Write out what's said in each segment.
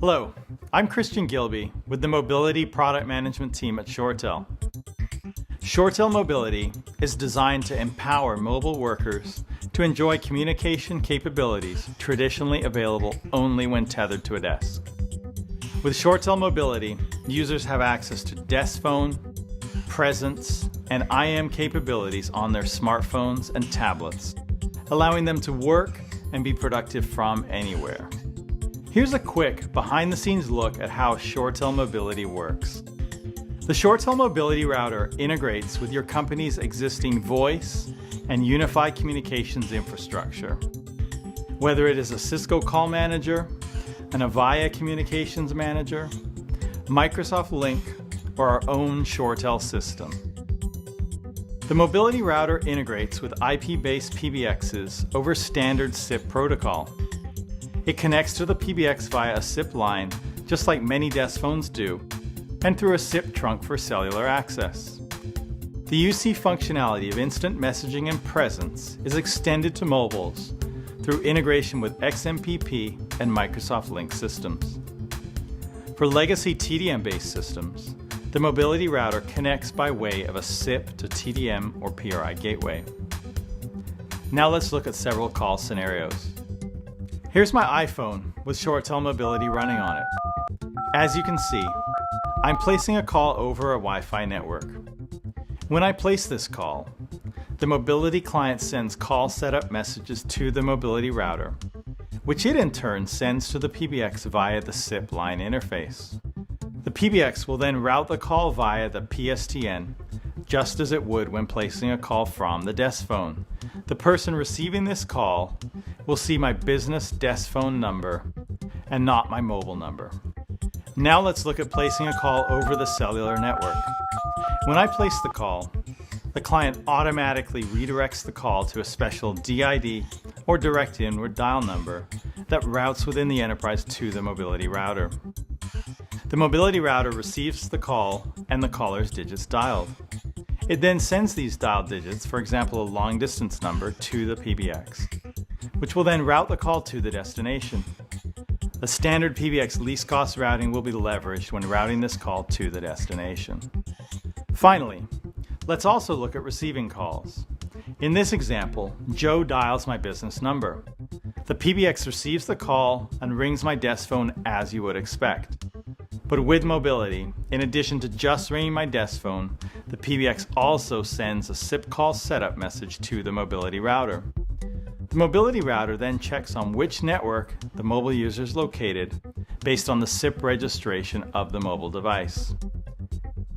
Hello, I'm Christian Gilby with the Mobility Product Management team at ShoreTel. ShoreTel Mobility is designed to empower mobile workers to enjoy communication capabilities traditionally available only when tethered to a desk. With ShoreTel Mobility, users have access to desk phone, presence, and IM capabilities on their smartphones and tablets, allowing them to work and be productive from anywhere. Here's a quick behind-the-scenes look at how ShoreTel Mobility works. The ShoreTel Mobility Router integrates with your company's existing voice and unified communications infrastructure. Whether it is a Cisco Call Manager, an Avaya Communications Manager, Microsoft Lync, or our own ShoreTel system. The Mobility Router integrates with IP-based PBXs over standard SIP protocol. It connects to the PBX via a SIP line, just like many desk phones do, and through a SIP trunk for cellular access. The UC functionality of instant messaging and presence is extended to mobiles through integration with XMPP and Microsoft Lync systems. For legacy TDM-based systems, the Mobility Router connects by way of a SIP to TDM or PRI gateway. Now let's look at several call scenarios. Here's my iPhone with ShoreTel Mobility running on it. As you can see, I'm placing a call over a Wi-Fi network. When I place this call, the Mobility client sends call setup messages to the Mobility Router, which it in turn sends to the PBX via the SIP line interface. The PBX will then route the call via the PSTN, just as it would when placing a call from the desk phone. The person receiving this call will see my business desk phone number and not my mobile number. Now let's look at placing a call over the cellular network. When I place the call, the client automatically redirects the call to a special DID or direct inward dial number that routes within the enterprise to the Mobility Router. The Mobility Router receives the call and the caller's digits dialed. It then sends these dialed digits, for example a long distance number, to the PBX, which will then route the call to the destination. The standard PBX least cost routing will be leveraged when routing this call to the destination. Finally, let's also look at receiving calls. In this example, Joe dials my business number. The PBX receives the call and rings my desk phone as you would expect. But with Mobility, in addition to just ringing my desk phone, the PBX also sends a SIP call setup message to the Mobility Router. The Mobility Router then checks on which network the mobile user is located based on the SIP registration of the mobile device.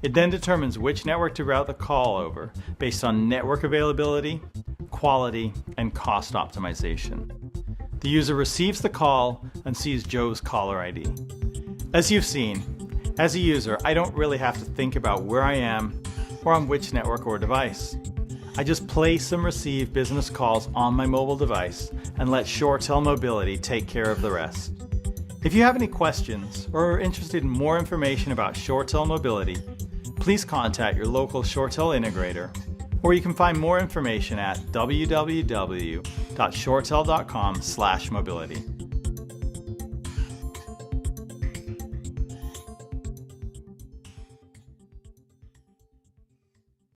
It then determines which network to route the call over based on network availability, quality, and cost optimization. The user receives the call and sees Joe's caller ID. As you've seen, as a user, I don't really have to think about where I am or on which network or device. I just place and receive business calls on my mobile device and let ShoreTel Mobility take care of the rest. If you have any questions or are interested in more information about ShoreTel Mobility, please contact your local ShoreTel integrator, or you can find more information at www.shoretel.com/mobility.